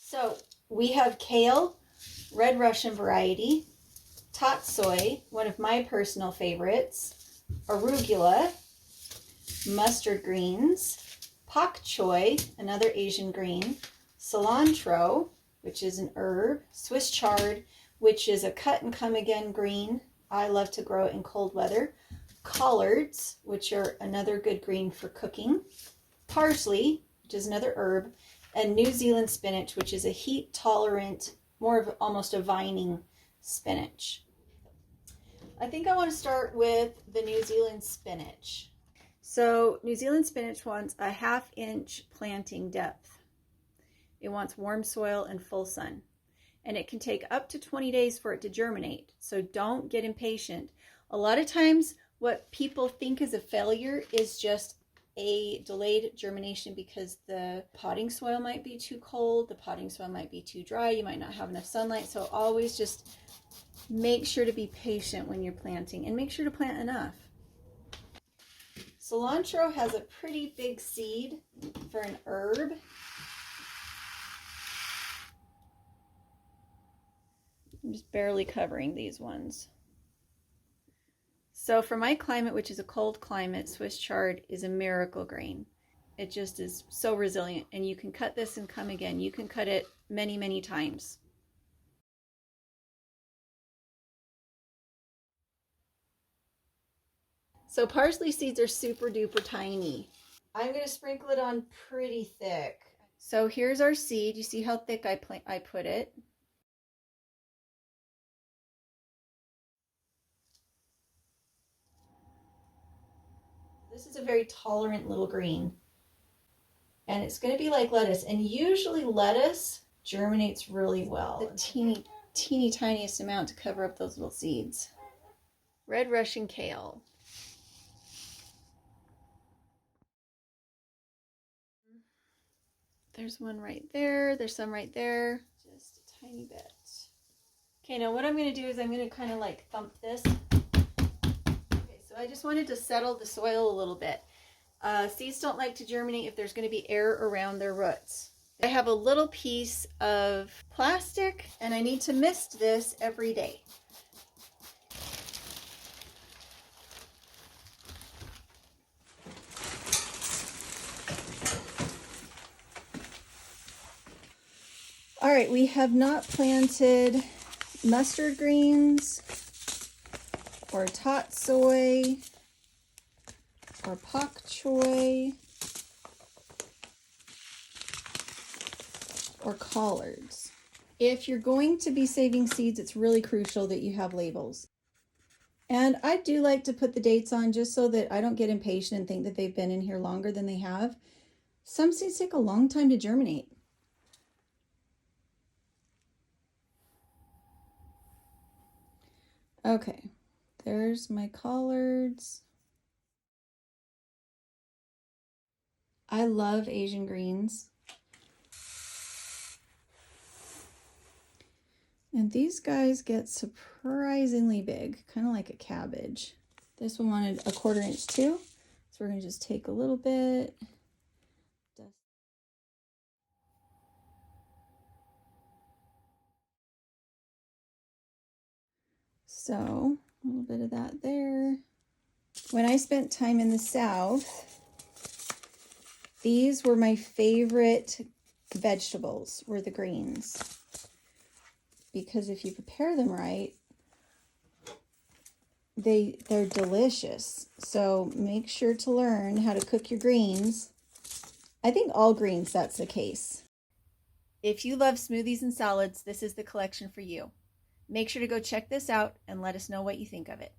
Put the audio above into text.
So we have kale, red Russian variety, tatsoi, one of my personal favorites, arugula, mustard greens, pak choi, another Asian green, cilantro, which is an herb, Swiss chard, which is a cut and come again green. I love to grow it in cold weather. Collards, which are another good green for cooking. Parsley, which is another herb, and New Zealand spinach, which is a heat tolerant, more of almost a vining spinach. I think I want to start with the New Zealand spinach. So New Zealand spinach wants a 1/2 inch planting depth. It wants warm soil and full sun. And it can take up to 20 days for it to germinate. So don't get impatient. A lot of times what people think is a failure is just a delayed germination because the potting soil might be too cold, the potting soil might be too dry, you might not have enough sunlight. So always just make sure to be patient when you're planting and make sure to plant enough. Cilantro has a pretty big seed for an herb. I'm just barely covering these ones. So for my climate, which is a cold climate, Swiss chard is a miracle grain. It just is so resilient, and you can cut this and come again. You can cut it many, many times. So parsley seeds are super duper tiny. I'm going to sprinkle it on pretty thick. So here's our seed. You see how thick I put it. This is a very tolerant little green. And it's going to be like lettuce. And usually lettuce germinates really well. The teeny tiniest amount to cover up those little seeds. Red Russian kale. There's one right there. There's some right there. Just a tiny bit. Okay, now what I'm going to do is I'm going to kind of like thump this. Okay, so I just wanted to settle the soil a little bit. Seeds don't like to germinate if there's going to be air around their roots. I have a little piece of plastic and I need to mist this every day. All right, we have not planted mustard greens or tatsoi or pak choi or collards. If you're going to be saving seeds, it's really crucial that you have labels. And I do like to put the dates on just so that I don't get impatient and think that they've been in here longer than they have. Some seeds take a long time to germinate. Okay, there's my collards. I love Asian greens. And these guys get surprisingly big, kind of like a cabbage. This one wanted a 1/4 inch too. So we're gonna just take a little bit. So a little bit of that there. When I spent time in the South, these were my favorite vegetables, were the greens. Because if you prepare them right, they're delicious. So make sure to learn how to cook your greens. I think all greens, that's the case. If you love smoothies and salads, this is the collection for you. Make sure to go check this out and let us know what you think of it.